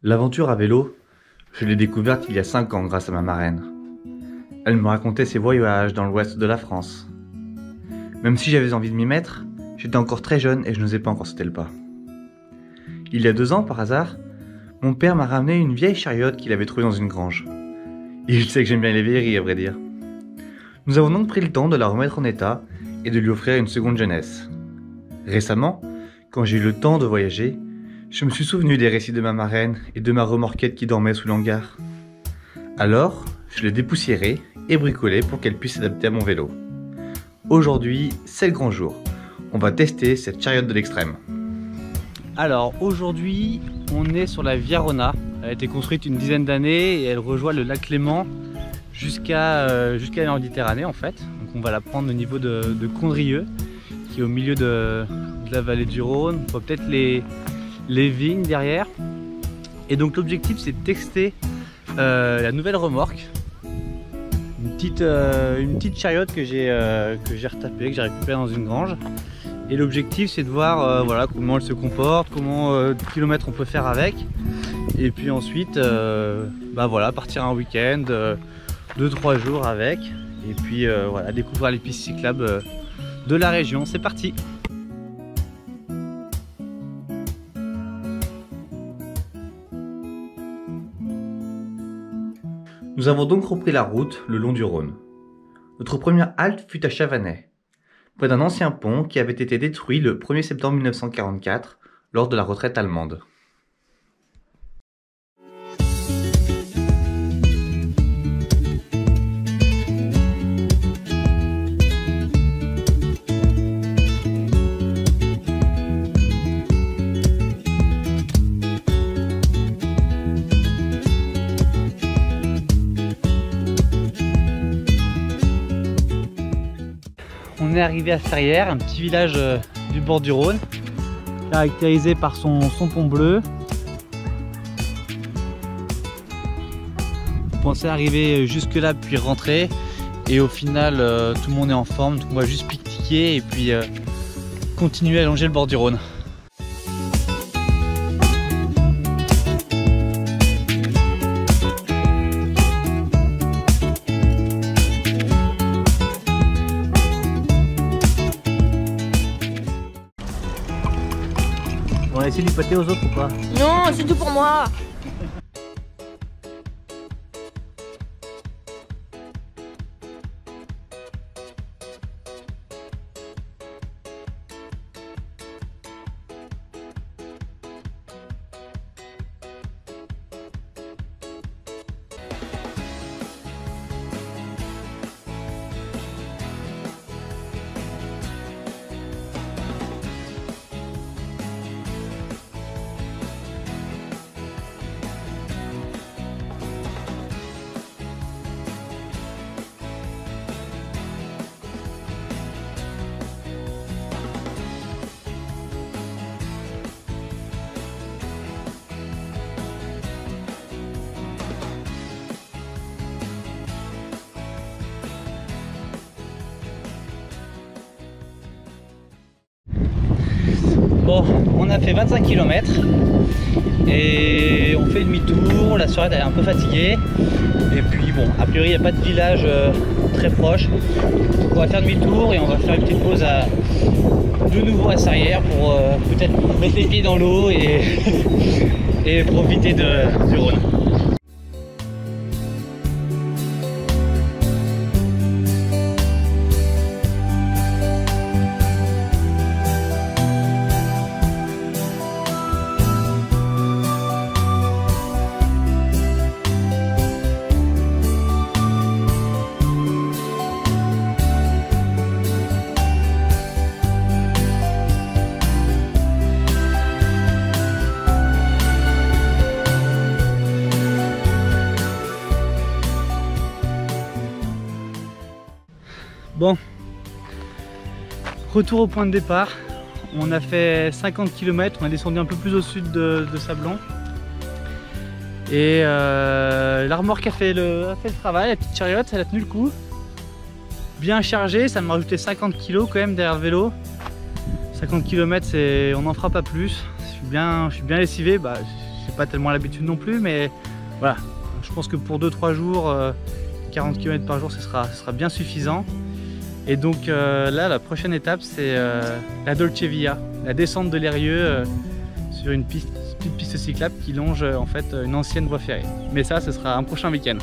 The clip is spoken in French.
L'aventure à vélo, je l'ai découverte il y a 5 ans grâce à ma marraine. Elle me racontait ses voyages dans l'ouest de la France. Même si j'avais envie de m'y mettre, j'étais encore très jeune et je n'osais pas encore sauter le pas. Il y a 2 ans, par hasard, mon père m'a ramené une vieille chariote qu'il avait trouvée dans une grange. Et il sait que j'aime bien les vieilleries, à vrai dire. Nous avons donc pris le temps de la remettre en état et de lui offrir une seconde jeunesse. Récemment, quand j'ai eu le temps de voyager, je me suis souvenu des récits de ma marraine et de ma remorquette qui dormait sous l'hangar. Alors, je l'ai dépoussiérée et bricolée pour qu'elle puisse s'adapter à mon vélo. Aujourd'hui, c'est le grand jour. On va tester cette chariote de l'extrême. Alors aujourd'hui, on est sur la Via Rona. Elle a été construite une dizaine d'années et elle rejoint le lac Léman jusqu'à la Méditerranée en fait. Donc on va la prendre au niveau de Condrieu, qui est au milieu de la vallée du Rhône. On voit peut-être les vignes derrière. Et donc l'objectif, c'est de tester la nouvelle remorque. Une petite chariote que j'ai retapée, que j'ai récupérée dans une grange. Et l'objectif, c'est de voir voilà, comment elle se comporte, comment de kilomètres on peut faire avec. Et puis ensuite, voilà, partir un week-end, 2-3 jours avec. Et puis voilà, découvrir les pistes cyclables de la région. C'est parti! Nous avons donc repris la route le long du Rhône. Notre première halte fut à Chavanais, près d'un ancien pont qui avait été détruit le 1er septembre 1944 lors de la retraite allemande. On est arrivé à Ferrières, un petit village du bord du Rhône, caractérisé par son pont bleu. On pensait arriver jusque là puis rentrer, et au final tout le monde est en forme, donc on va juste pique-niquer et puis continuer à longer le bord du Rhône. On va essayer de lui pâter aux autres ou pas? Non, c'est tout pour moi. Bon, on a fait 25 km et on fait demi-tour, la soirée elle est un peu fatiguée et puis bon, a priori il n'y a pas de village très proche, donc on va faire demi-tour et on va faire une petite pause de nouveau à Ferrières pour peut-être mettre les pieds dans l'eau et profiter du Rhône. Bon, retour au point de départ. On a fait 50 km, on est descendu un peu plus au sud de Sablon. Et la remorque a fait le travail, la petite chariote, elle a tenu le coup. Bien chargé, ça m'a rajouté 50 kg quand même derrière le vélo. 50 km, on n'en fera pas plus. Je suis bien lessivé, pas tellement l'habitude non plus, mais voilà, je pense que pour 2-3 jours, 40 km par jour, ce sera bien suffisant. Et donc là, la prochaine étape, c'est la Dolce Via, la descente de l'Eyrieux sur une petite piste cyclable qui longe en fait une ancienne voie ferrée. Mais ça, ce sera un prochain week-end.